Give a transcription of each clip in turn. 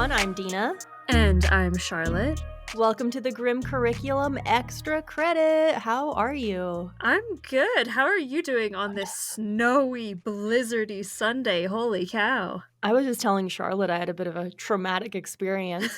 everyone. I'm Dina. And I'm Charlotte. Welcome to the Grim Curriculum Extra Credit. How are you? I'm good. How are you doing on this snowy, blizzardy Sunday? Holy cow. I was just telling Charlotte I had a bit of a traumatic experience.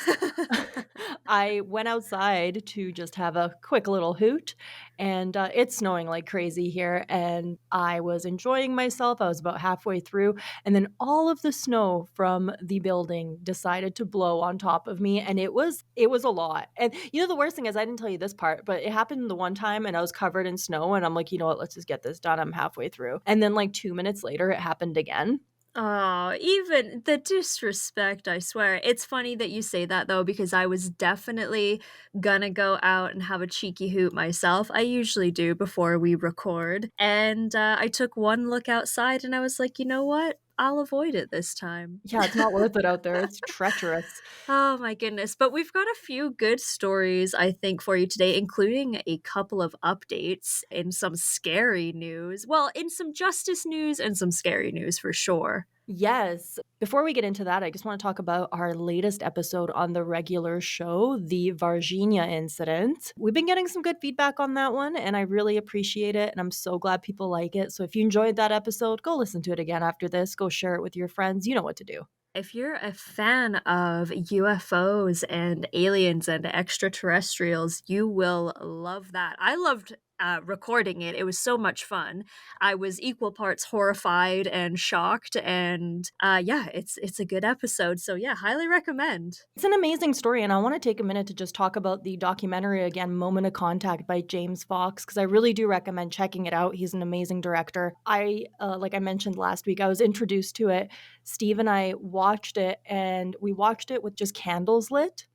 I went outside to just have a quick little hoot, and it's snowing like crazy here, and I was enjoying myself. I was about halfway through, and then all of the snow from the building decided to blow on top of me, and it was a lot. And you know, the worst thing is I didn't tell you this part, but it happened the one time, and I was covered in snow, and I'm like, you know what, let's just get this done. I'm halfway through. And then like 2 minutes later, it happened again. Oh, even the disrespect, I swear. It's funny that you say that though, because I was definitely gonna go out and have a cheeky hoot myself. I usually do before we record. And I took one look outside and I was like, you know what? I'll avoid it this time. Yeah, it's not worth it out there. It's treacherous. Oh my goodness. But we've got a few good stories, I think, for you today, including a couple of updates in some scary news. Well, in some justice news and some scary news for sure. Yes. Before we get into that, I just want to talk about our latest episode on the regular show, the Varginha incident. We've been getting some good feedback on that one, and I really appreciate it, and I'm so glad people like it. So if you enjoyed that episode, go listen to it again after this. Go share it with your friends. You know what to do. If you're a fan of UFOs and aliens and extraterrestrials, you will love that. I loved recording it. It was so much fun. I was equal parts horrified and shocked, and yeah, it's a good episode. So yeah, highly recommend. It's an amazing story, and I want to take a minute to just talk about the documentary again, Moment of Contact by James Fox, because I really do recommend checking it out. He's an amazing director. Like I mentioned last week, I was introduced to it. Steve and I watched it, and we watched it with just candles lit.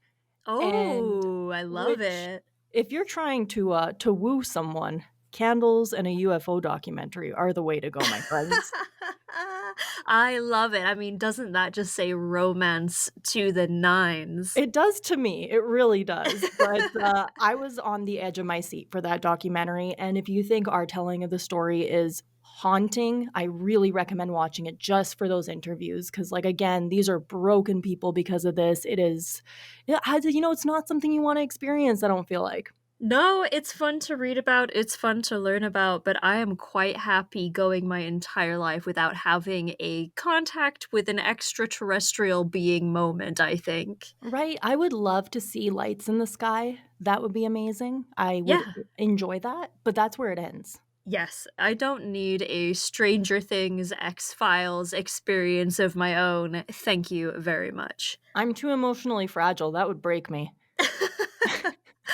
And Oh, I love which, it. if you're trying to woo someone, candles and a UFO documentary are the way to go, my friends. I love it. I mean, doesn't that just say romance to the nines? It does to me, it really does, but, I was on the edge of my seat for that documentary, and if you think our telling of the story is haunting, I really recommend watching it just for those interviews. Because, like, again, these are broken people because of this. It is yeah, it's not something you wanna experience, I don't feel like. No, it's fun to read about, it's fun to learn about, but I am quite happy going my entire life without having a contact with an extraterrestrial being moment, I think. Right, I would love to see lights in the sky, that would be amazing. I would Yeah. enjoy that, but that's where it ends. Yes, I don't need a Stranger Things, X-Files experience of my own. Thank you very much. I'm too emotionally fragile, that would break me.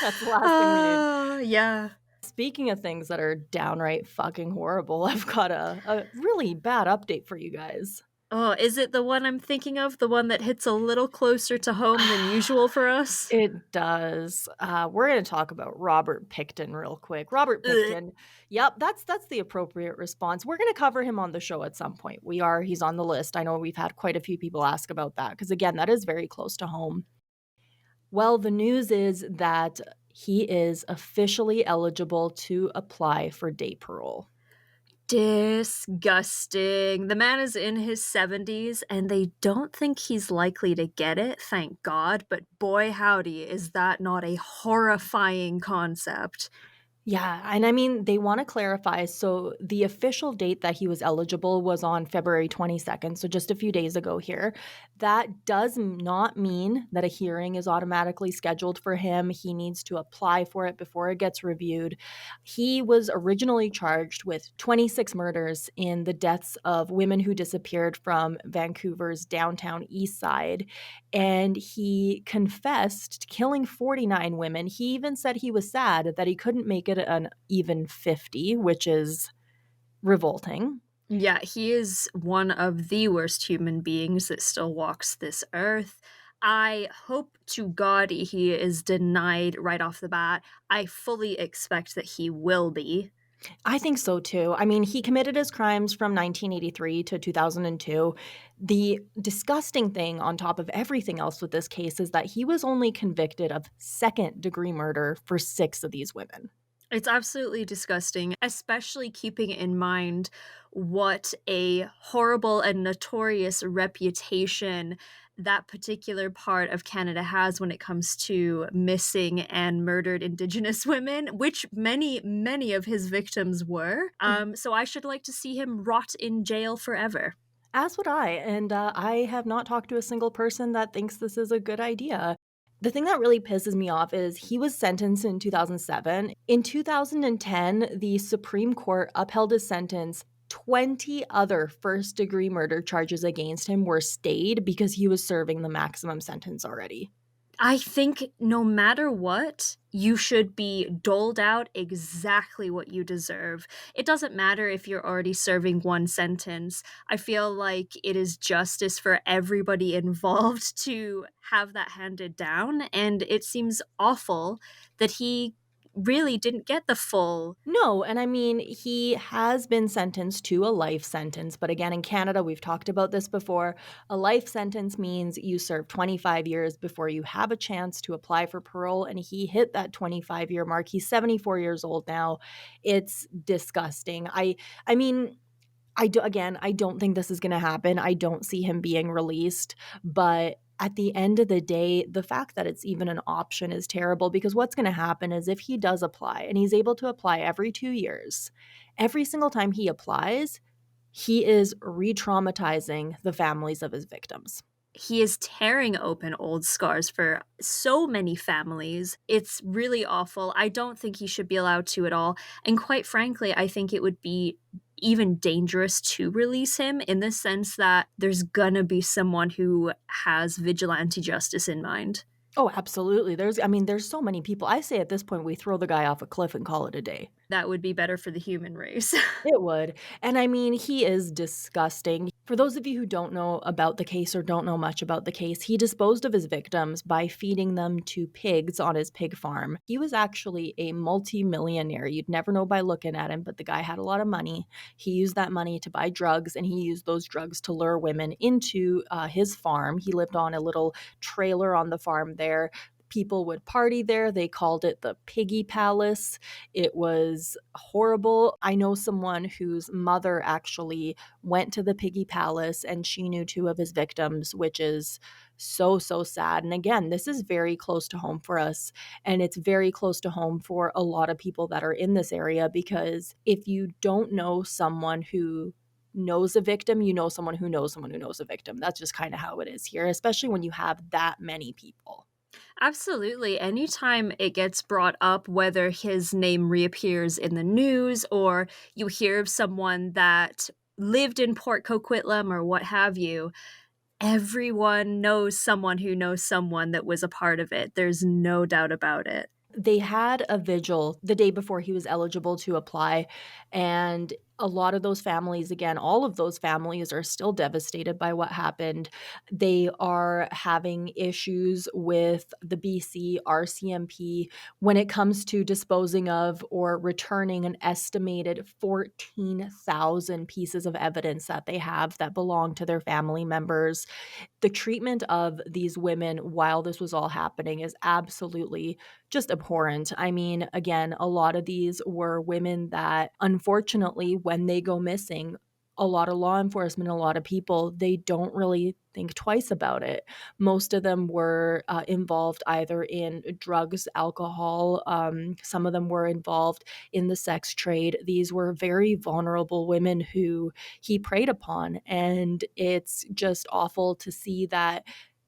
That's the last thing we need. Oh, yeah. Speaking of things that are downright fucking horrible, I've got a really bad update for you guys. Oh, is it the one I'm thinking of? The one that hits a little closer to home than usual for us? It does. We're gonna talk about Robert Pickton real quick. Robert Ugh. Pickton. Yep, that's the appropriate response. We're gonna cover him on the show at some point. He's on the list. I know we've had quite a few people ask about that because again, that is very close to home. Well, the news is that he is officially eligible to apply for day parole. Disgusting. The man is in his 70s and they don't think he's likely to get it, thank God, but boy howdy, is that not a horrifying concept. Yeah, and I mean, they wanna clarify, so the official date that he was eligible was on February 22nd, so just a few days ago here. That does not mean that a hearing is automatically scheduled for him. He needs to apply for it before it gets reviewed. He was originally charged with 26 murders in the deaths of women who disappeared from Vancouver's downtown east side, and he confessed to killing 49 women. He even said he was sad that he couldn't make it an even 50, which is revolting. Yeah, he is one of the worst human beings that still walks this earth. I hope to God he is denied right off the bat. I fully expect that he will be. I think so too. I mean, he committed his crimes from 1983 to 2002. The disgusting thing on top of everything else with this case is that he was only convicted of second-degree murder for 6 of these women. It's absolutely disgusting, especially keeping in mind what a horrible and notorious reputation that particular part of Canada has when it comes to missing and murdered Indigenous women, which many, many of his victims were. So I should like to see him rot in jail forever. As would I, and I have not talked to a single person that thinks this is a good idea. The thing that really pisses me off is he was sentenced in 2007. In 2010, the Supreme Court upheld his sentence. 20 other first-degree murder charges against him were stayed because he was serving the maximum sentence already. I think no matter what, you should be doled out exactly what you deserve. It doesn't matter if you're already serving one sentence. I feel like it is justice for everybody involved to have that handed down, and it seems awful that he really didn't get the full. No, and I mean, he has been sentenced to a life sentence, but again, in Canada, we've talked about this before. A life sentence means you serve 25 years before you have a chance to apply for parole, and he hit that 25-year mark. He's 74 years old now. It's disgusting. I mean, I don't think this is gonna happen. I don't see him being released, but at the end of the day, the fact that it's even an option is terrible because what's gonna happen is if he does apply and he's able to apply every 2 years, every single time he applies, he is re-traumatizing the families of his victims. He is tearing open old scars for so many families. It's really awful. I don't think he should be allowed to at all. And quite frankly, I think it would be even dangerous to release him in the sense that there's gonna be someone who has vigilante justice in mind. Oh, absolutely. There's so many people. I say at this point, we throw the guy off a cliff and call it a day. That would be better for the human race. It would, and I mean, he is disgusting. For those of you who don't know about the case or don't know much about the case, he disposed of his victims by feeding them to pigs on his pig farm. He was actually a multi-millionaire. You'd never know by looking at him, but the guy had a lot of money. He used that money to buy drugs, and he used those drugs to lure women into, his farm. He lived on a little trailer on the farm there. People would party there. They called it the Piggy Palace. It was horrible. I know someone whose mother actually went to the Piggy Palace and she knew two of his victims, which is so, so sad. And again, this is very close to home for us. And it's very close to home for a lot of people that are in this area because if you don't know someone who knows a victim, you know someone who knows someone who knows a victim. That's just kind of how it is here, especially when you have that many people. Absolutely. Anytime it gets brought up, whether his name reappears in the news or you hear of someone that lived in Port Coquitlam or what have you, everyone knows someone that was a part of it. There's no doubt about it. They had a vigil the day before he was eligible to apply, and a lot of those families, again, all of those families are still devastated by what happened. They are having issues with the BC RCMP when it comes to disposing of or returning an estimated 14,000 pieces of evidence that they have that belong to their family members. The treatment of these women while this was all happening is absolutely just abhorrent. I mean, again, a lot of these were women that unfortunately, when they go missing, a lot of law enforcement, a lot of people, they don't really think twice about it. Most of them were involved either in drugs, alcohol. Some of them were involved in the sex trade. These were very vulnerable women who he preyed upon. And it's just awful to see that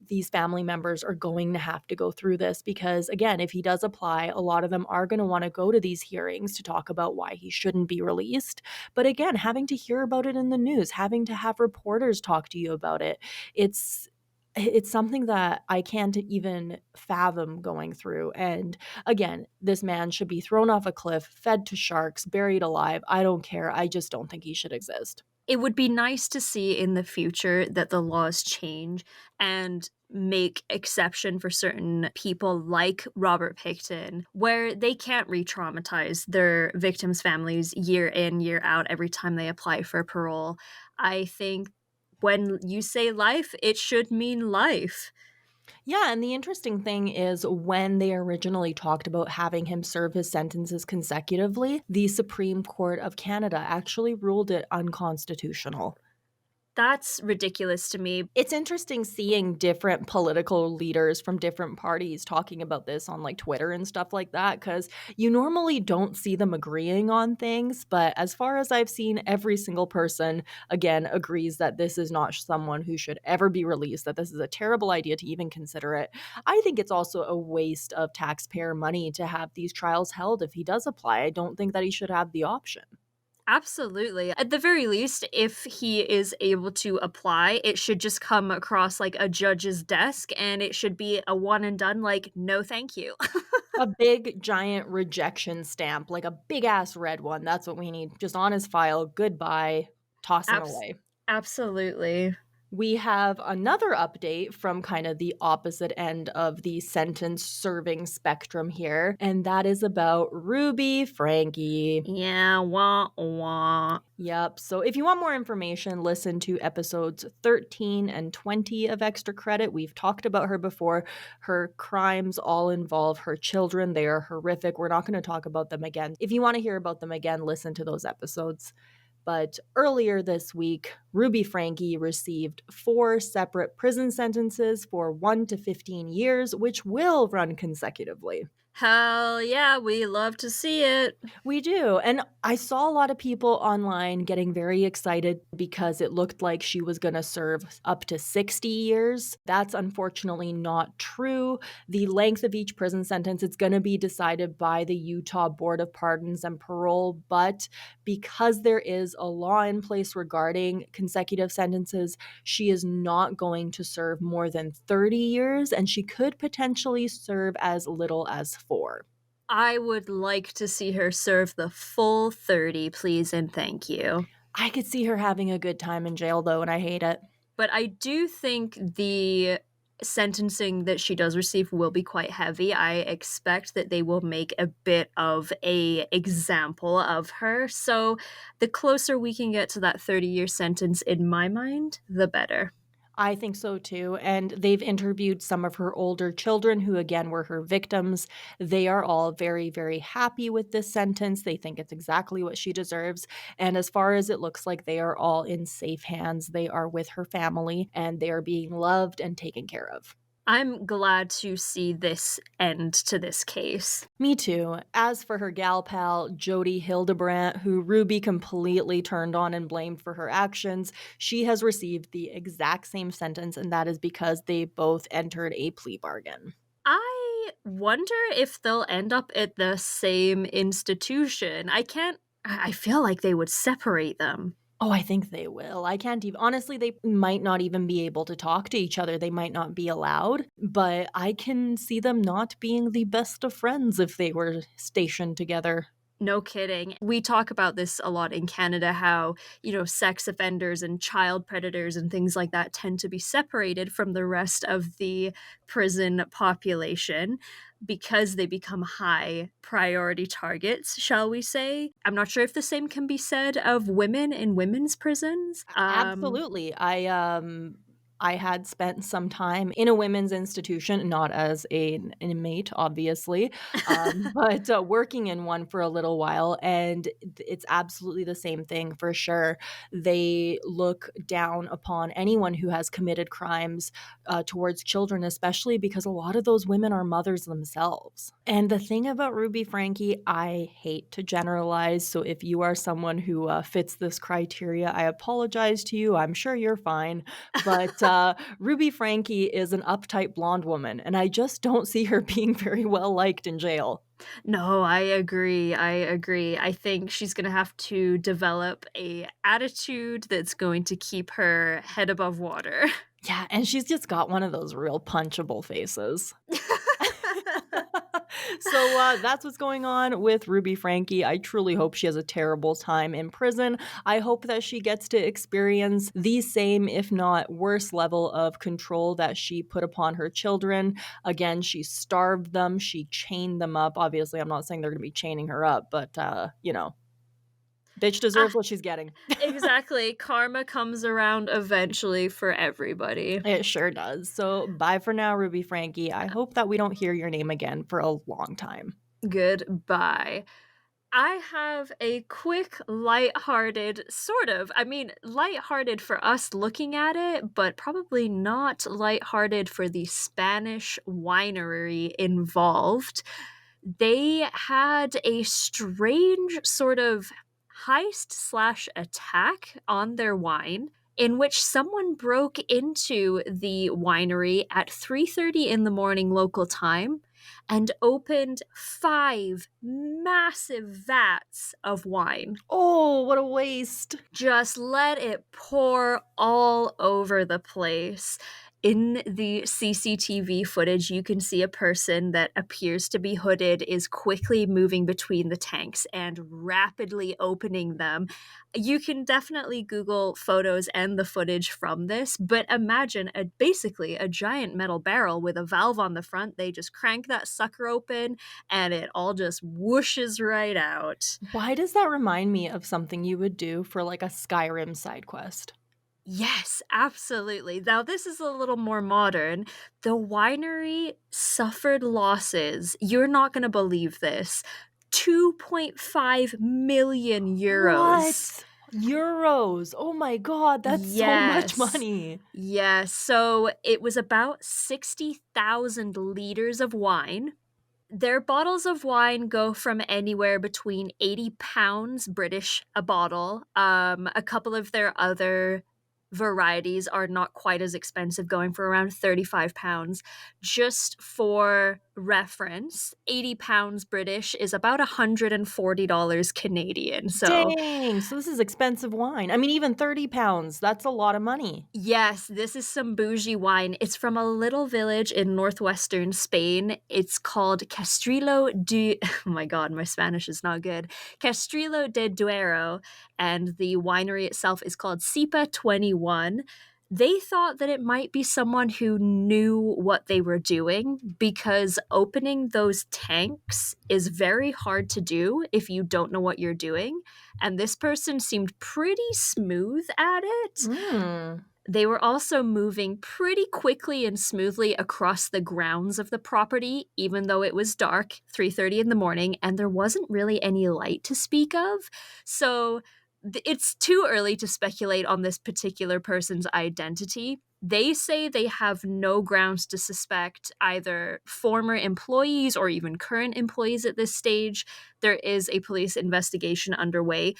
these family members are going to have to go through this because, again, if he does apply, a lot of them are going to want to go to these hearings to talk about why he shouldn't be released. But again, having to hear about it in the news, having to have reporters talk to you about it, it's it's something that I can't even fathom going through. And again, this man should be thrown off a cliff, fed to sharks, buried alive. I don't care. I just don't think he should exist. It would be nice to see in the future that the laws change and make exception for certain people like Robert Pickton, where they can't re-traumatize their victims' families year in, year out every time they apply for parole. I think when you say life, it should mean life. Yeah, and the interesting thing is when they originally talked about having him serve his sentences consecutively, the Supreme Court of Canada actually ruled it unconstitutional. That's ridiculous to me. It's interesting seeing different political leaders from different parties talking about this on, like, Twitter and stuff like that, because you normally don't see them agreeing on things, but as far as I've seen, every single person, again, agrees that this is not someone who should ever be released, that this is a terrible idea to even consider it. I think it's also a waste of taxpayer money to have these trials held if he does apply. I don't think that he should have the option. Absolutely. At the very least, if he is able to apply, it should just come across like a judge's desk and it should be a one and done, like, no, thank you. A big, giant rejection stamp, like a big ass red one, that's what we need, just on his file, goodbye, toss him Abs- away. Absolutely. We have another update from kind of the opposite end of the sentence serving spectrum here, and that is about Ruby Franke. Yeah, wah wah. Yep, so if you want more information, listen to episodes 13 and 20 of Extra Credit. We've talked about her before. Her crimes all involve her children. They are horrific. We're not going to talk about them again. If you want to hear about them again, listen to those episodes. But earlier this week, Ruby Franke received 4 separate prison sentences for 1 to 15 years, which will run consecutively. Hell yeah, we love to see it. We do. And I saw a lot of people online getting very excited because it looked like she was going to serve up to 60 years. That's unfortunately not true. The length of each prison sentence is going to be decided by the Utah Board of Pardons and Parole, but because there is a law in place regarding consecutive sentences, she is not going to serve more than 30 years and she could potentially serve as little as 4. I would like to see her serve the full 30, please and thank you. I could see her having a good time in jail though, and I hate it. But I do think the sentencing that she does receive will be quite heavy. I expect that they will make a bit of a example of her. So the closer we can get to that 30-year sentence in my mind, the better. I think so too. And they've interviewed some of her older children who, again, were her victims. They are all very, very happy with this sentence. They think it's exactly what she deserves. And as far as it looks like, they are all in safe hands. They are with her family and they are being loved and taken care of. I'm glad to see this end to this case. Me too. As for her gal pal, Jody Hildebrandt, who Ruby completely turned on and blamed for her actions, she has received the exact same sentence, and that is because they both entered a plea bargain. I wonder if they'll end up at the same institution. I feel like they would separate them. Oh, I think they will. I can't even honestly, they might not even be able to talk to each other. They might not be allowed, but I can see them not being the best of friends if they were stationed together. No kidding. We talk about this a lot in Canada how, sex offenders and child predators and things like that tend to be separated from the rest of the prison population because they become high priority targets, shall we say. I'm not sure if the same can be said of women in women's prisons. Absolutely. I had spent some time in a women's institution, not as an inmate, obviously, but working in one for a little while, and it's absolutely the same thing for sure. They look down upon anyone who has committed crimes towards children, especially because a lot of those women are mothers themselves. And the thing about Ruby Franke, I hate to generalize, so if you are someone who fits this criteria, I apologize to you. I'm sure you're fine. But Ruby Franke is an uptight blonde woman, and I just don't see her being very well liked in jail. No, I agree. I agree. I think she's going to have to develop a attitude that's going to keep her head above water. Yeah, and she's just got one of those real punchable faces. So that's what's going on with Ruby Franke. I truly hope she has a terrible time in prison. I hope that she gets to experience the same, if not worse, level of control that she put upon her children. Again, she starved them, she chained them up. Obviously, I'm not saying they're going to be chaining her up, but, Bitch deserves Ah, what she's getting. exactly. Karma comes around eventually for everybody. It sure does. So, bye for now, Ruby Franke. I hope that we don't hear your name again for a long time. Goodbye. I have a quick, lighthearted, sort of, I mean, lighthearted for us looking at it, but probably not lighthearted for the Spanish winery involved. They had a strange sort of heist slash attack on their wine in which someone broke into the winery at 3:30 in the morning local time and opened 5 massive vats of wine. Oh, what a waste. Just let it pour all over the place. In the CCTV footage, you can see a person that appears to be hooded is quickly moving between the tanks and rapidly opening them. You can definitely Google photos and the footage from this, but imagine basically a giant metal barrel with a valve on the front. They just crank that sucker open and it all just whooshes right out. Why does that remind me of something you would do for like a Skyrim side quest? Yes, absolutely. Now, this is a little more modern. The winery suffered losses. You're not going to believe this. 2.5 million euros. What? Euros. Oh my god, that's so much Yes. money. Yes. So it was about 60,000 liters of wine. Their bottles of wine go from anywhere between 80 pounds British a bottle. A couple of their other varieties are not quite as expensive, going for around 35 pounds. Just for reference, 80 pounds British is about $140 Canadian. So Dang, so this is expensive wine. I mean, even 30 pounds, that's a lot of money. yes, this is some bougie wine. It's from a little village in northwestern Spain. It's called Castrillo de oh my god, my Spanish is not good. Castrillo de Duero, and the winery itself is called Cipa 21. They thought that it might be someone who knew what they were doing because opening those tanks is very hard to do if you don't know what you're doing. And this person seemed pretty smooth at it. Mm. They were also moving pretty quickly and smoothly across the grounds of the property, even though it was dark, 3:30 in the morning, and there wasn't really any light to speak of. So it's too early to speculate on this particular person's identity. They say they have no grounds to suspect either former employees or even current employees at this stage. There is a police investigation underway.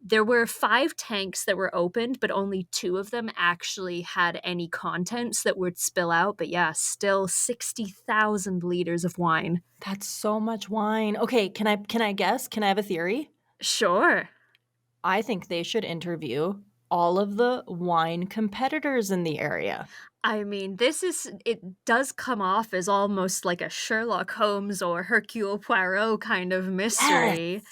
There were 5 tanks that were opened, but only 2 of them actually had any contents that would spill out, but yeah, still 60,000 liters of wine. That's so much wine. Okay, can I guess? Can I have a theory? Sure. I think they should interview all of the wine competitors in the area. I mean, it does come off as almost like a Sherlock Holmes or Hercule Poirot kind of mystery. Yes.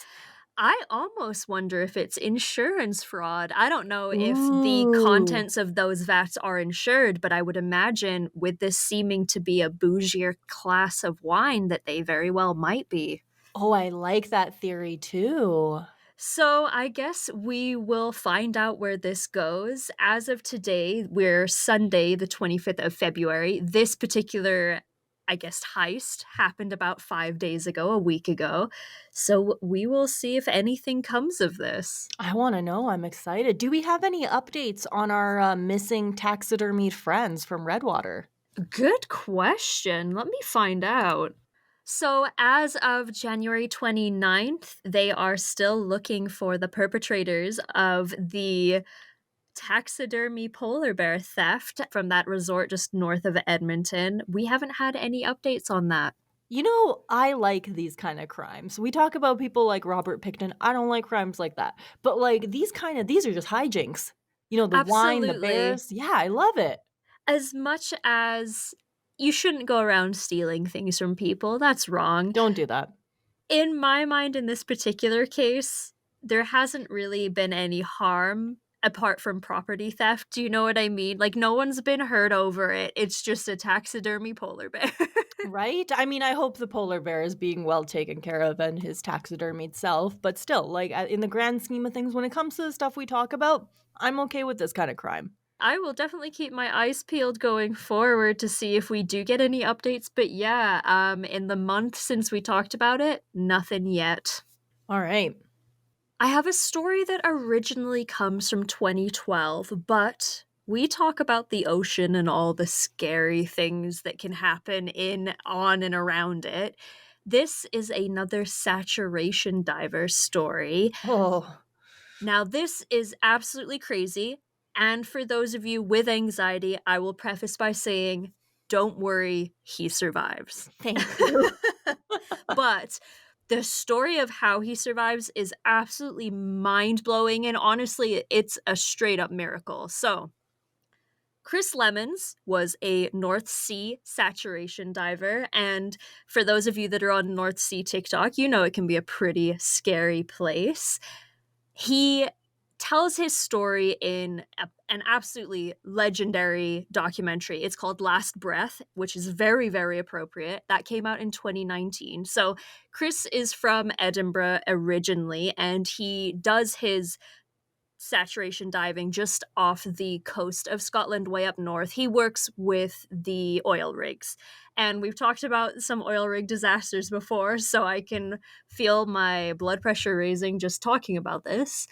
I almost wonder if it's insurance fraud. I don't know if the Ooh. contents of those vats are insured, but I would imagine with this seeming to be a bougier class of wine that they very well might be. Oh, I like that theory too. So I guess we will find out where this goes. As of today, we're Sunday, the 25th of February. This particular, I guess, heist happened about 5 days ago, a week ago. So we will see if anything comes of this. I wanna know, I'm excited. Do we have any updates on our, missing taxidermied friends from Redwater? Good question. Let me find out. So, as of January 29th, they are still looking for the perpetrators of the taxidermy polar bear theft from that resort just north of Edmonton. We haven't had any updates on that. You know, I like these kinda crimes. We talk about people like Robert Pickton, I don't like crimes like that, but, like, these are just hijinks. You know, the wine, the Absolutely. bears, yeah, I love it. As much as you shouldn't go around stealing things from people, that's wrong. Don't do that. In my mind, in this particular case, there hasn't really been any harm apart from property theft, do you know what I mean? Like, no one's been hurt over it, it's just a taxidermy polar bear. Right? I mean, I hope the polar bear is being well taken care of and his taxidermied self, but still, like, in the grand scheme of things, when it comes to the stuff we talk about, I'm okay with this kinda crime. I will definitely keep my eyes peeled going forward to see if we do get any updates, but yeah, in the month since we talked about it, nothing yet. Alright. I have a story that originally comes from 2012, but we talk about the ocean and all the scary things that can happen in, on, and around it. This is another saturation diver story. Oh, Now, this is absolutely crazy. And for those of you with anxiety, I will preface by saying, don't worry, he survives. thank you. But the story of how he survives is absolutely mind blowing. And honestly, it's a straight up miracle. So, Chris Lemons was a North Sea saturation diver. And for those of you that are on North Sea TikTok, you know it can be a pretty scary place. He tells his story in an absolutely legendary documentary. It's called Last Breath, which is very, very appropriate. That came out in 2019. So Chris is from Edinburgh originally, and he does his saturation diving just off the coast of Scotland, way up north. He works with the oil rigs. And we've talked about some oil rig disasters before, so I can feel my blood pressure raising just talking about this.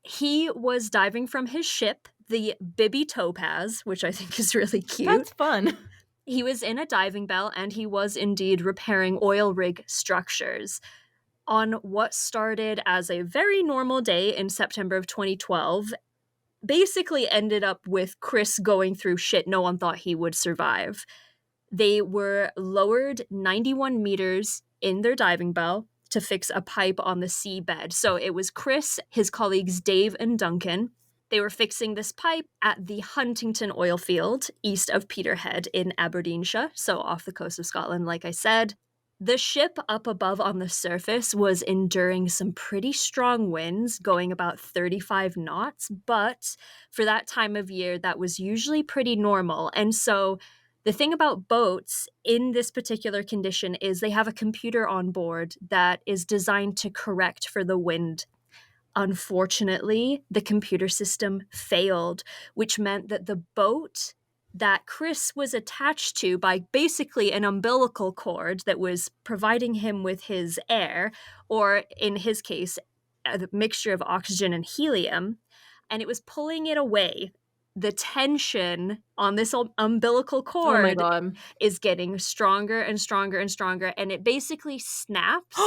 He was diving from his ship, the Bibby Topaz, which I think is really cute. That's fun. He was in a diving bell and he was indeed repairing oil rig structures on what started as a very normal day in September of 2012, basically ended up with Chris going through shit no one thought he would survive. They were lowered 91 meters in their diving bell to fix a pipe on the seabed. So it was Chris, his colleagues Dave and Duncan. They were fixing this pipe at the Huntington oil field east of Peterhead in Aberdeenshire, so off the coast of Scotland, like I said. The ship up above on the surface was enduring some pretty strong winds, going about 35 knots, but for that time of year, that was usually pretty normal. And so the thing about boats in this particular condition is they have a computer on board that is designed to correct for the wind. Unfortunately, the computer system failed, which meant that the boat that Chris was attached to by basically an umbilical cord that was providing him with his air, or in his case, a mixture of oxygen and helium, and it was pulling it away. The tension on this umbilical Oh my cord god. is getting stronger and stronger and stronger, and it basically snaps.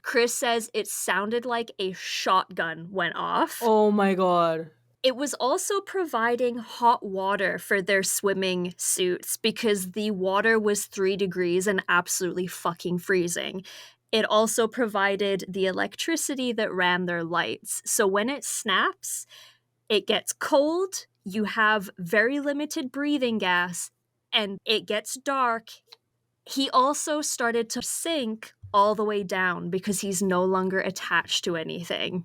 Chris says it sounded like a shotgun went off. Oh my god. It was also providing hot water for their swimming suits because the water was 3 degrees and absolutely fucking freezing. It also provided the electricity that ran their lights. So when it snaps, it gets cold, you have very limited breathing gas, and it gets dark. He also started to sink all the way down because he's no longer attached to anything.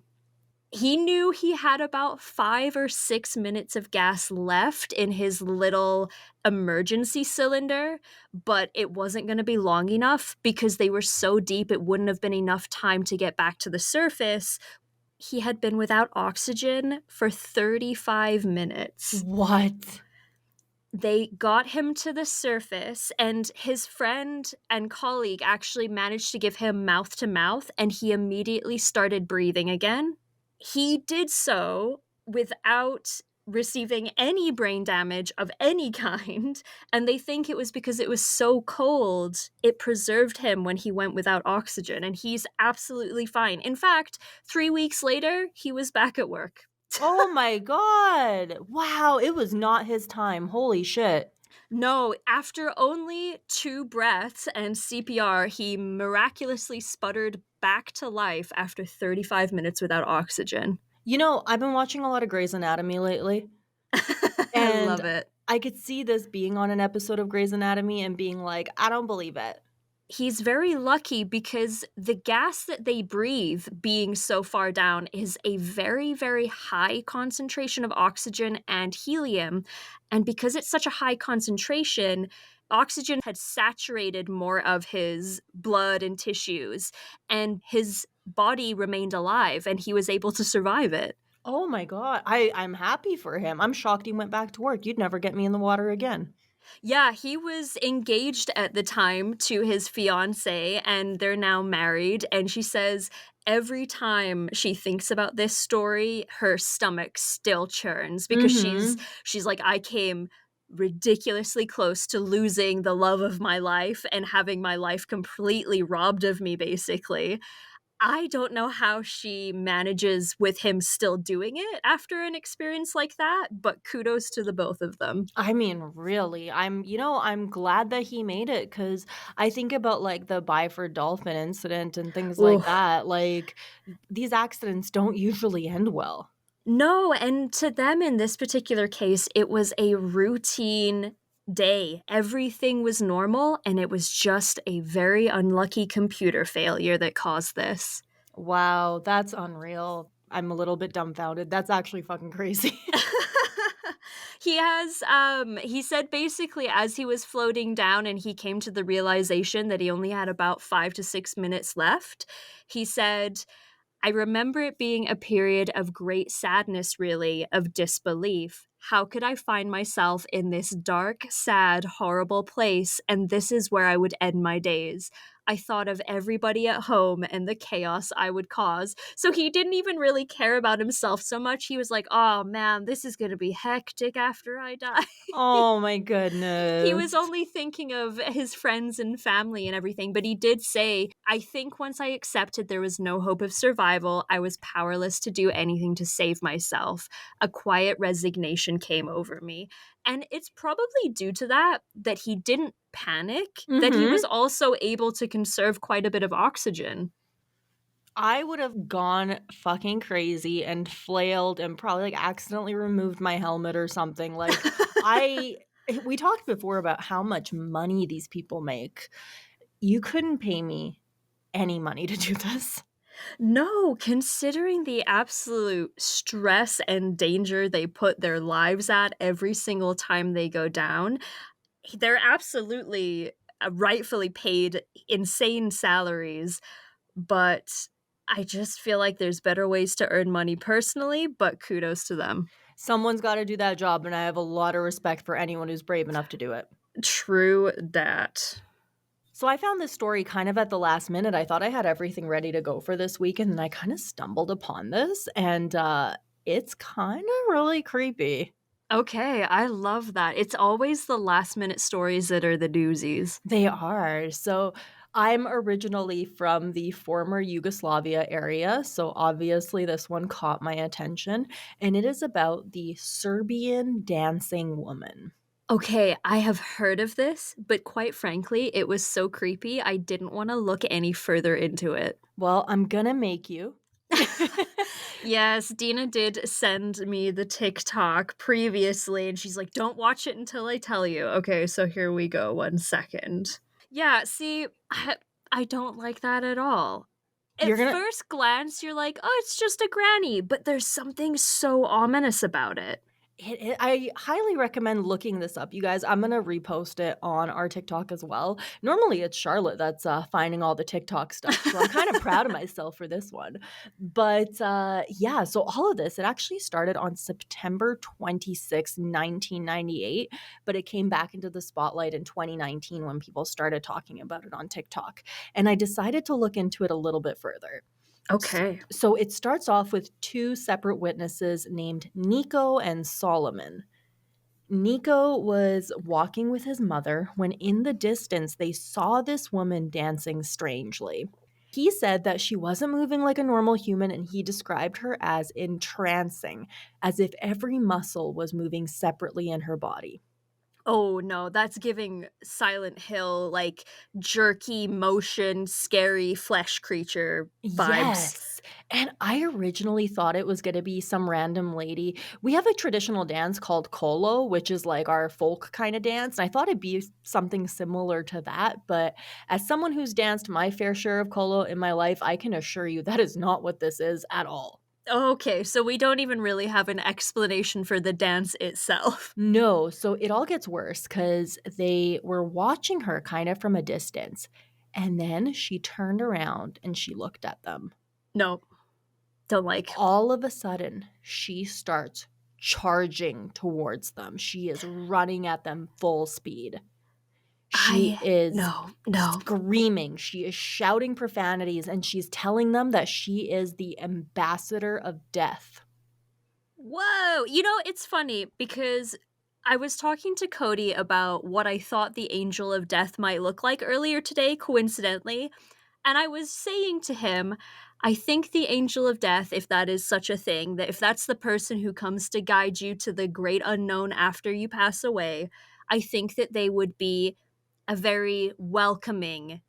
He knew he had about 5 or 6 minutes of gas left in his little emergency cylinder, but it wasn't going to be long enough because they were so deep it wouldn't have been enough time to get back to the surface. He had been without oxygen for 35 minutes. What? They got him to the surface, and his friend and colleague actually managed to give him mouth to mouth, and he immediately started breathing again. He did so without receiving any brain damage of any kind, and they think it was because it was so cold, it preserved him when he went without oxygen, and he's absolutely fine. In fact, 3 weeks later, he was back at work. Oh my god. Wow, it was not his time. Holy shit. No, after only 2 breaths and CPR, he miraculously sputtered back to life after 35 minutes without oxygen. You know, I've been watching a lot of Grey's Anatomy lately, I and love it. I could see this being on an episode of Grey's Anatomy and being like, "I don't believe it." He's very lucky because the gas that they breathe being so far down is a very, very high concentration of oxygen and helium, and because it's such a high concentration, oxygen had saturated more of his blood and tissues, and his body remained alive, and he was able to survive it. Oh my god. I'm happy for him. I'm shocked he went back to work. You'd never get me in the water again. Yeah, he was engaged at the time to his fiancée, and they're now married, and she says every time she thinks about this story, her stomach still churns because Mhm. she's like, "I came ridiculously close to losing the love of my life and having my life completely robbed of me, basically." I don't know how she manages with him still doing it after an experience like that, but kudos to the both of them. I mean, really, I'm glad that he made it because I think about, like, the Byford dolphin incident and things like Ooh. that, like, these accidents don't usually end well. No, and to them in this particular case, it was a routine day. Everything was normal, and it was just a very unlucky computer failure that caused this. Wow, that's unreal. I'm a little bit dumbfounded. That's actually fucking crazy. He said basically as he was floating down and he came to the realization that he only had about 5 to 6 minutes left, he said, I remember it being a period of great sadness, really, of disbelief. How could I find myself in this dark, sad, horrible place, and this is where I would end my days? I thought of everybody at home and the chaos I would cause. So he didn't even really care about himself so much. He was like, oh man, this is going to be hectic after I die. Oh my He was goodness. only thinking of his friends and family and everything, but he did say, I think once I accepted there was no hope of survival, I was powerless to do anything to save myself. A quiet resignation came over me. And it's probably due to that he didn't panic, that he was Mhm. also able to conserve quite a bit of oxygen. I would have gone fucking crazy and flailed and probably, like, accidentally removed my helmet or something, like, I we talked before about how much money these people make. You couldn't pay me any money to do this. No, considering the absolute stress and danger they put their lives at every single time they go down, they're absolutely, rightfully paid insane salaries, but I just feel like there's better ways to earn money personally, but kudos to them. Someone's gotta do that job, and I have a lot of respect for anyone who's brave enough to do it. True that. So I found this story kind of at the last minute. I thought I had everything ready to go for this week, and then I kinda stumbled upon this, and, it's kinda really creepy. Okay, I love that. It's always the last minute stories that are the doozies. They are. So I'm originally from the former Yugoslavia area, so obviously this one caught my attention, and it is about the Serbian dancing woman. Okay, I have heard of this, but quite frankly, it was so creepy, I didn't wanna look any further into it. Well, I'm gonna make you. Yes, Dina did send me the TikTok previously, and she's like, "Don't watch it until I tell you." Okay, so here we go, 1 second. Yeah, see, I don't like that at all. At You're gonna first glance, you're like, "Oh, it's just a granny," but there's something so ominous about it. I highly recommend looking this up, you guys. I'm gonna repost it on our TikTok as well. Normally, it's Charlotte that's, finding all the TikTok stuff, so I'm kinda proud of myself for this one. But, yeah, so all of this, it actually started on September 26, 1998, but it came back into the spotlight in 2019 when people started talking about it on TikTok, and I decided to look into it a little bit further. S Okay. so it starts off with 2 separate witnesses named Nico and Solomon. Nico was walking with his mother when in the distance they saw this woman dancing strangely. He said that she wasn't moving like a normal human and he described her as entrancing, as if every muscle was moving separately in her body. Oh, no, that's giving Silent Hill, like, jerky motion, scary flesh creature vibes. Yes, and I originally thought it was gonna be some random lady. We have a traditional dance called kolo, which is like our folk kinda dance, and I thought it'd be something similar to that, but as someone who's danced my fair share of kolo in my life, I can assure you that is not what this is at all. Okay, so we don't even really have an explanation for the dance itself. No, so it all gets worse because they were watching her kind of from a distance, and then she turned around and she looked at them. No, don't like. All of a sudden, she starts charging towards them. She is running at them full speed. She I is no, no. screaming, she is shouting profanities, and she's telling them that she is the ambassador of death. Whoa! You know, it's funny because I was talking to Cody about what I thought the angel of death might look like earlier today, coincidentally, and I was saying to him, I think the angel of death, if that is such a thing, that if that's the person who comes to guide you to the great unknown after you pass away, I think that they would be a very welcoming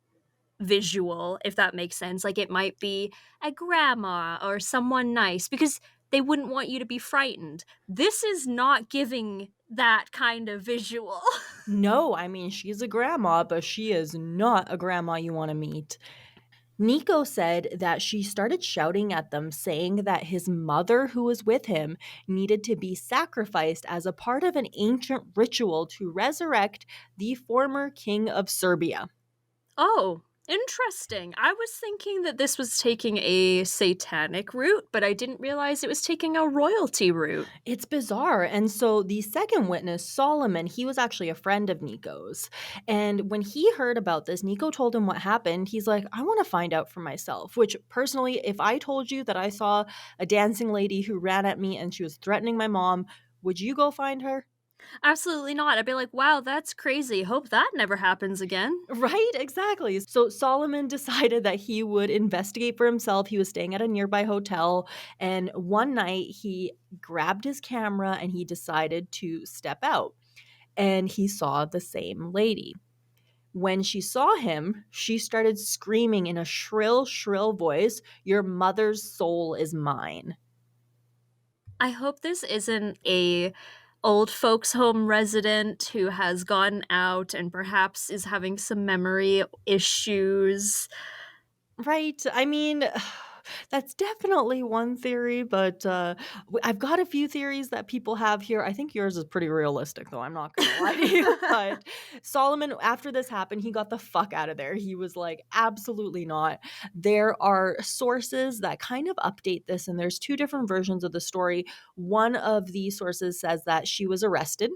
visual, if that makes sense. Like, it might be a grandma or someone nice because they wouldn't want you to be frightened. This is not giving that kind of visual. No, I mean, she's a grandma, but she is not a grandma you wanna meet. Nico said that she started shouting at them, saying that his mother, who was with him, needed to be sacrificed as a part of an ancient ritual to resurrect the former king of Serbia. Oh, interesting. I was thinking that this was taking a satanic route, but I didn't realize it was taking a royalty route. It's bizarre. And so the second witness, Solomon, he was actually a friend of Nico's. And when he heard about this, Nico told him what happened. He's like, I want to find out for myself. Which, personally, if I told you that I saw a dancing lady who ran at me and she was threatening my mom, would you go find her? Absolutely not. I'd be like, wow, that's crazy. Hope that never happens again. Right? Exactly. So Solomon decided that he would investigate for himself. He was staying at a nearby hotel. And one night he grabbed his camera and he decided to step out. And he saw the same lady. When she saw him, she started screaming in a shrill, shrill voice, "Your mother's soul is mine." I hope this isn't a old folks home resident who has gotten out and perhaps is having some memory issues. Right. I mean, that's definitely one theory, but I've got a few theories that people have here. I think yours is pretty realistic, though. I'm not going to lie to you. But Solomon, after this happened, he got the fuck out of there. He was like, absolutely not. There are sources that kind of update this, and there's two different versions of the story. One of the sources says that she was arrested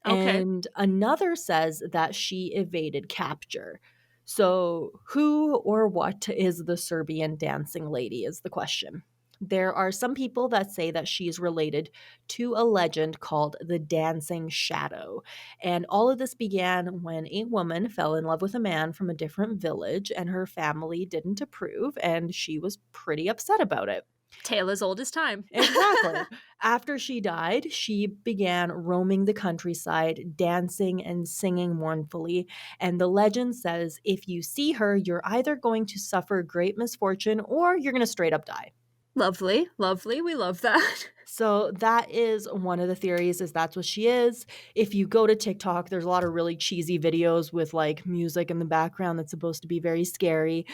Okay. and another says that she evaded capture. So, who or what is the Serbian dancing lady is the question. There are some people that say that she's related to a legend called the Dancing Shadow. And all of this began when a woman fell in love with a man from a different village and her family didn't approve, and she was pretty upset about it. Tale as old as time. Exactly. After she died, she began roaming the countryside, dancing and singing mournfully. And the legend says if you see her, you're either going to suffer great misfortune or you're going to straight up die. Lovely, lovely, we love that. So that is one of the theories is that's what she is. If you go to TikTok, there's a lot of really cheesy videos with like music in the background that's supposed to be very scary.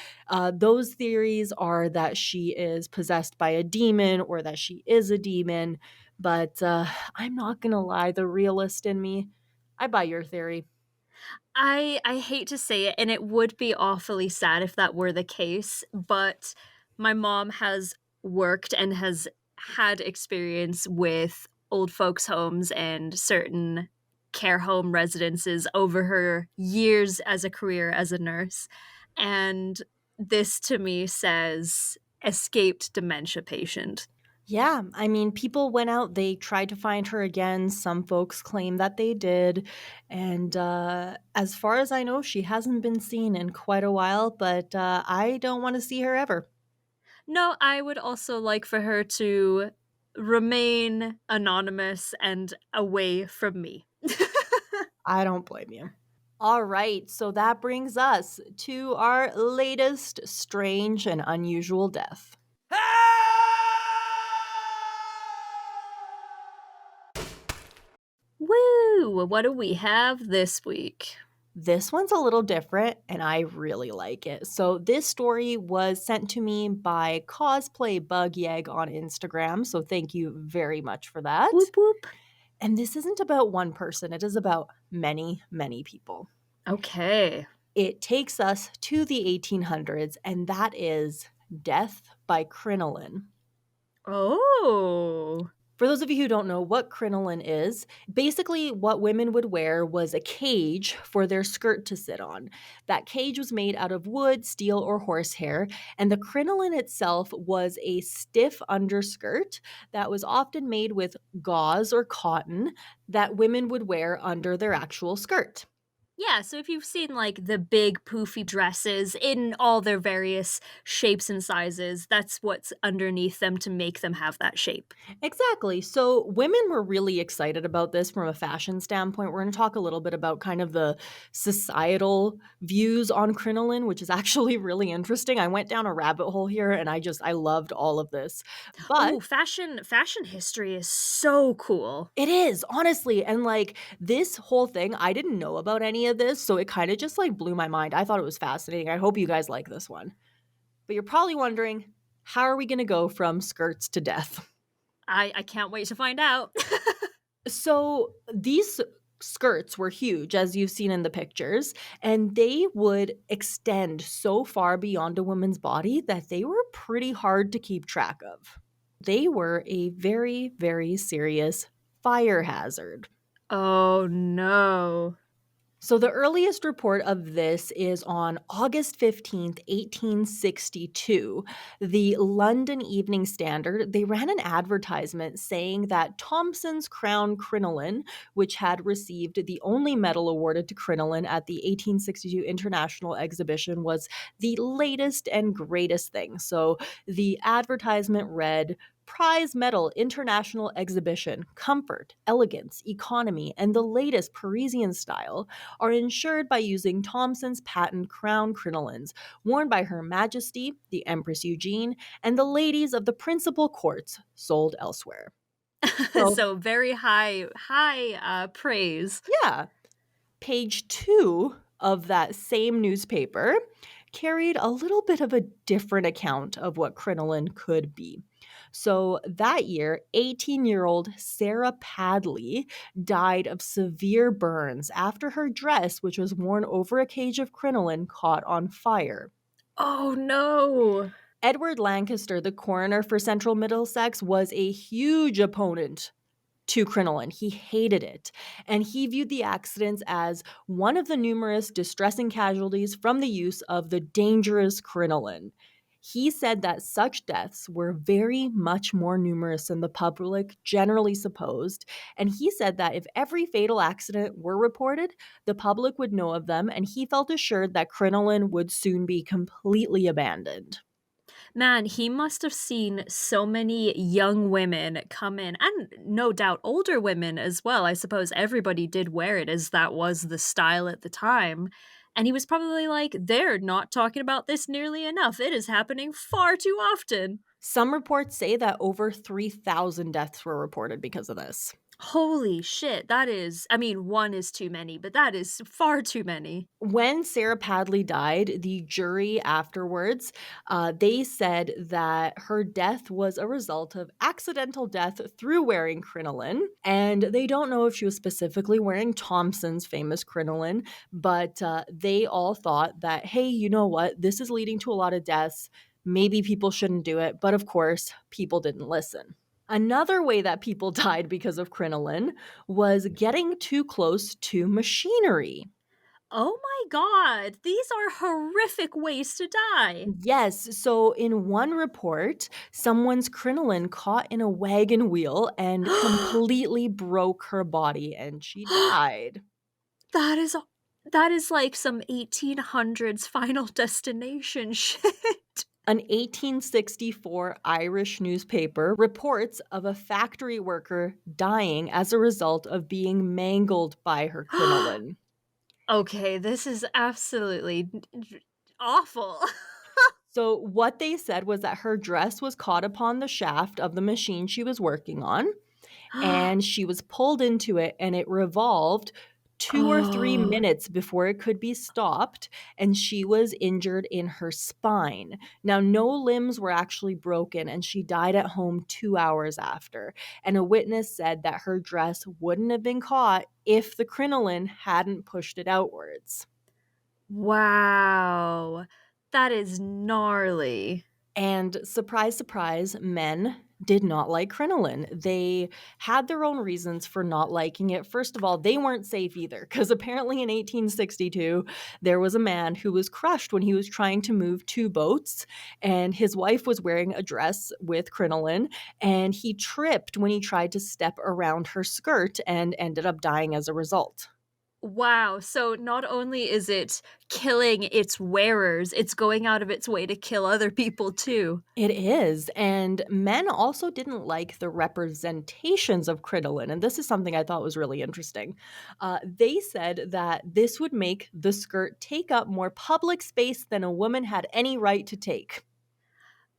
Those theories are that she is possessed by a demon or that she is a demon. But I'm not going to lie, the realist in me, I buy your theory. I hate to say it, and it would be awfully sad if that were the case, but my mom has worked and has had experience with old folks' homes and certain care home residences over her years as a career as a nurse, and this to me says escaped dementia patient. Yeah, I mean, people went out, they tried to find her again. Some folks claim that they did. And as far as I know, she hasn't been seen in quite a while, but I don't want to see her ever. No, I would also like for her to remain anonymous and away from me. I don't blame you. All right, so that brings us to our latest strange and unusual death. Woo! What do we have this week? This one's a little different, and I really like it. So, this story was sent to me by Cosplay Bug Yeg on Instagram. So, thank you very much for that. Whoop whoop. And this isn't about one person, it is about many, many people. Okay. It takes us to the 1800s, and that is death by crinoline. Oh. For those of you who don't know what crinoline is, basically what women would wear was a cage for their skirt to sit on. That cage was made out of wood, steel, or horsehair, and the crinoline itself was a stiff underskirt that was often made with gauze or cotton that women would wear under their actual skirt. Yeah, so if you've seen, like, the big poofy dresses in all their various shapes and sizes, that's what's underneath them to make them have that shape. Exactly. So women were really excited about this from a fashion standpoint. We're going to talk a little bit about kind of the societal views on crinoline, which is actually really interesting. I went down a rabbit hole here and I loved all of this. But Oh, fashion history is so cool. it is, honestly. And like this whole thing, I didn't know about any of this. So it kind of just like blew my mind. I thought it was fascinating. I hope you guys like this one. But you're probably wondering, how are we going to go from skirts to death? I can't wait to find out. So these skirts were huge, as you've seen in the pictures, and they would extend so far beyond a woman's body that they were pretty hard to keep track of. They were a very, very serious fire hazard. Oh, no. So the earliest report of this is on August 15th, 1862. The London Evening Standard, they ran an advertisement saying that Thomson's Crown Crinoline, which had received the only medal awarded to crinoline at the 1862 International Exhibition, was the latest and greatest thing. So the advertisement read, Prize Medal International Exhibition, comfort, elegance, economy, and the latest Parisian style are ensured by using Thomson's patent crown crinolines, worn by Her Majesty, the Empress Eugene, and the ladies of the principal courts, sold elsewhere. So, So very high praise. yeah, page 2 of that same newspaper carried a little bit of a different account of what crinoline could be. So that year, 18-year-old Sarah Padley died of severe burns after her dress, which was worn over a cage of crinoline, caught on fire. Oh, no. Edward Lancaster, the coroner for Central Middlesex, was a huge opponent to crinoline. He hated it, and he viewed the accidents as one of the numerous distressing casualties from the use of the dangerous crinoline. He said that such deaths were very much more numerous than the public generally supposed, and he said that if every fatal accident were reported, the public would know of them, and he felt assured that crinoline would soon be completely abandoned. Man, he must have seen so many young women come in, and no doubt older women as well. I suppose everybody did wear it as that was the style at the time. And he was probably like, they're not talking about this nearly enough. It is happening far too often. Some reports say that over 3,000 deaths were reported because of this. Holy shit. That is, I mean, one is too many, but that is far too many. When Sarah Padley died, the jury afterwards, they said that her death was a result of accidental death through wearing crinoline. And they don't know if she was specifically wearing Thomson's famous crinoline, but they all thought that, hey, you know what? This is leading to a lot of deaths. Maybe people shouldn't do it. But of course, people didn't listen. Another way that people died because of crinoline was getting too close to machinery. Oh my god, these are horrific ways to die. Yes. So in one report, someone's crinoline caught in a wagon wheel and completely broke her body and she died. That is that is like some 1800s Final Destination shit. An 1864 Irish newspaper reports of a factory worker dying as a result of being mangled by her crinoline. Okay, this is absolutely awful. So, what they said was that her dress was caught upon the shaft of the machine she was working on, and she was pulled into it, and it revolved 2 or 3 Oh. minutes before it could be stopped, and she was injured in her spine. Now, no limbs were actually broken, and she died at home 2 hours after, and a witness said that her dress wouldn't have been caught if the crinoline hadn't pushed it outwards. Wow. That is gnarly. And surprise, surprise, men did not like crinoline. They had their own reasons for not liking it. First of all, they weren't safe either, because apparently in 1862, there was a man who was crushed when he was trying to move 2 boats, and his wife was wearing a dress with crinoline, and he tripped when he tried to step around her skirt and ended up dying as a result. Wow, so not only is it killing its wearers, it's going out of its way to kill other people too. It is, and men also didn't like the representations of crinoline, and this is something I thought was really interesting. They said that this would make the skirt take up more public space than a woman had any right to take.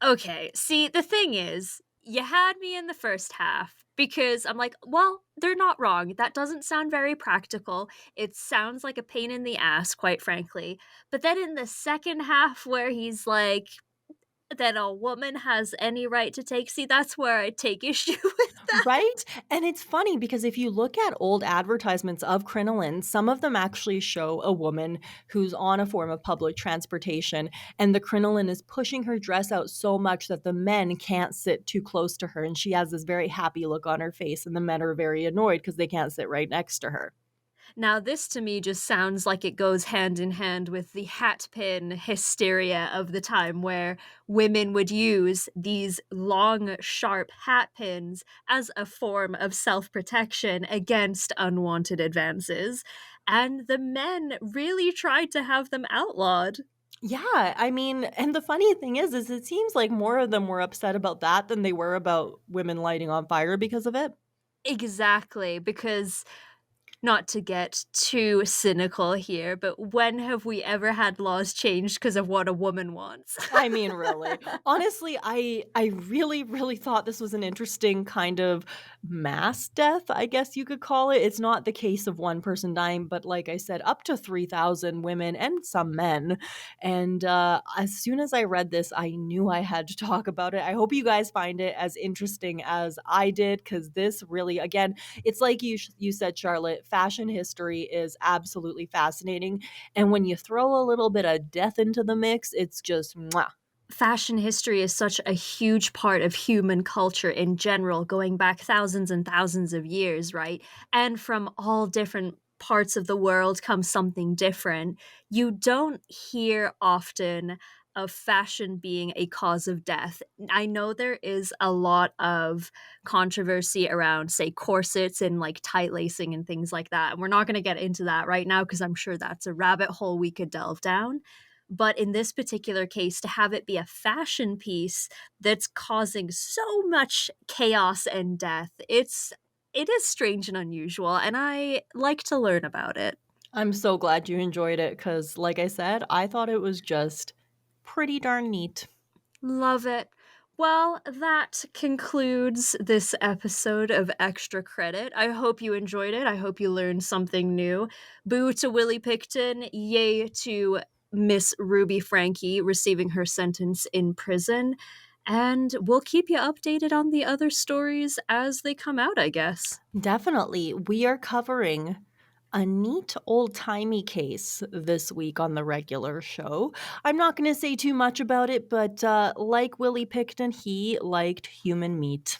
Okay, see, the thing is, you had me in the first half because I'm like, well, they're not wrong. That doesn't sound very practical. It sounds like a pain in the ass, quite frankly. But then in the second half, where he's like, that a woman has any right to take, see, that's where I take issue with that. Right? And it's funny because if you look at old advertisements of crinoline, some of them actually show a woman who's on a form of public transportation, and the crinoline is pushing her dress out so much that the men can't sit too close to her. And she has this very happy look on her face, and the men are very annoyed because they can't sit right next to her. Now, this to me just sounds like it goes hand in hand with the hat pin hysteria of the time where women would use these long, sharp hat pins as a form of self protection against unwanted advances. And the men really tried to have them outlawed. Yeah, I mean, and the funny thing is it seems like more of them were upset about that than they were about women lighting on fire because of it. Exactly, because not to get too cynical here, but when have we ever had laws changed because of what a woman wants? I mean, really. Honestly, I really, really thought this was an interesting kind of mass death, I guess you could call it. It's not the case of one person dying, but like I said, up to 3,000 women and some men. And as soon as I read this, I knew I had to talk about it. I hope you guys find it as interesting as I did, because this really, again, it's like you said, Charlotte, fashion history is absolutely fascinating, and when you throw a little bit of death into the mix, it's just mwah. Fashion history is such a huge part of human culture in general, going back thousands and thousands of years, right? And from all different parts of the world comes something different. You don't hear often of fashion being a cause of death. I know there is a lot of controversy around, say, corsets and like tight lacing and things like that. And we're not going to get into that right now because I'm sure that's a rabbit hole we could delve down. But in this particular case, to have it be a fashion piece that's causing so much chaos and death, it is strange and unusual, and I like to learn about it. I'm so glad you enjoyed it because, like I said, I thought it was just pretty darn neat. Love it. Well, that concludes this episode of Extra Credit. I hope you enjoyed it. I hope you learned something new. Boo to Willie Pickton. Yay to Miss Ruby Franke receiving her sentence in prison. And we'll keep you updated on the other stories as they come out, I guess. Definitely. We are covering a neat old timey case this week on the regular show. I'm not going to say too much about it, but like Willie Pickton, he liked human meat.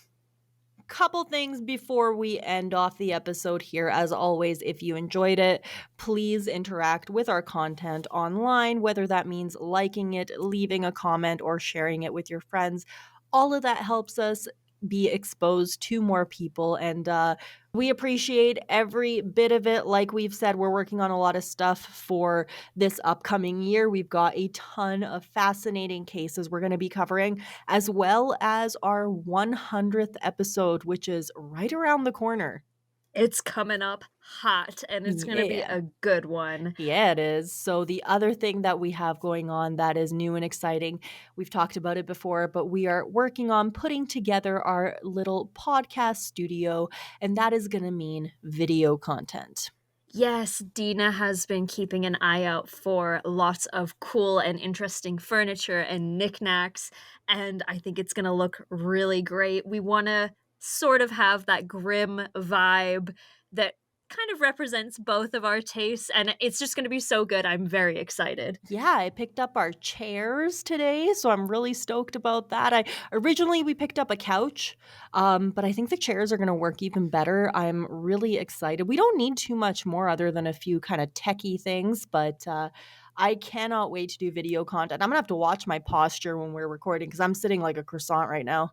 Couple things before we end off the episode here. As always, if you enjoyed it, please interact with our content online, whether that means liking it, leaving a comment, or sharing it with your friends. All of that helps us be exposed to more people. And we appreciate every bit of it. Like we've said, we're working on a lot of stuff for this upcoming year. We've got a ton of fascinating cases we're going to be covering, as well as our 100th episode, which is right around the corner. It's coming up hot, and it's gonna be Yeah. a good one. Yeah, it is. So, the other thing that we have going on that is new and exciting, we've talked about it before, but we are working on putting together our little podcast studio, and that is going to mean video content. Yes, Dina has been keeping an eye out for lots of cool and interesting furniture and knickknacks, and I think it's gonna look really great. We wanna sort of have that grim vibe that kind of represents both of our tastes, and it's just gonna be so good. I'm very excited. Yeah, I picked up our chairs today, so I'm really stoked about that. I originally we picked up a couch, but I think the chairs are going to work even better. I'm really excited. We don't need too much more other than a few kind of techie things, but I cannot wait to do video content. I'm gonna have to watch my posture when we're recording because I'm sitting like a croissant right now.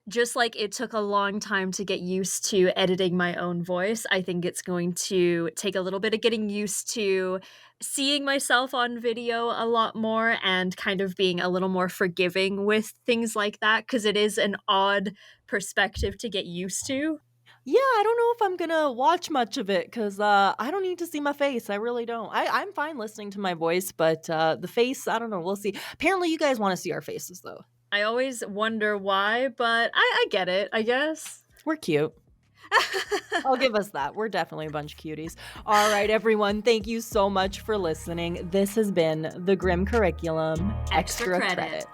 Just like it took a long time to get used to editing my own voice, I think it's going to take a little bit of getting used to seeing myself on video a lot more and kind of being a little more forgiving with things like that because it is an odd perspective to get used to. Yeah, I don't know if I'm gonna watch much of it because I don't need to see my face. I really don't. I'm fine listening to my voice, but the face, I don't know. We'll see. Apparently, you guys want to see our faces though. I always wonder why, but I get it, I guess. We're cute. I'll give us that. We're definitely a bunch of cuties. All right, everyone. Thank you so much for listening. This has been the Grim Curriculum Extra Extra credit. Credit.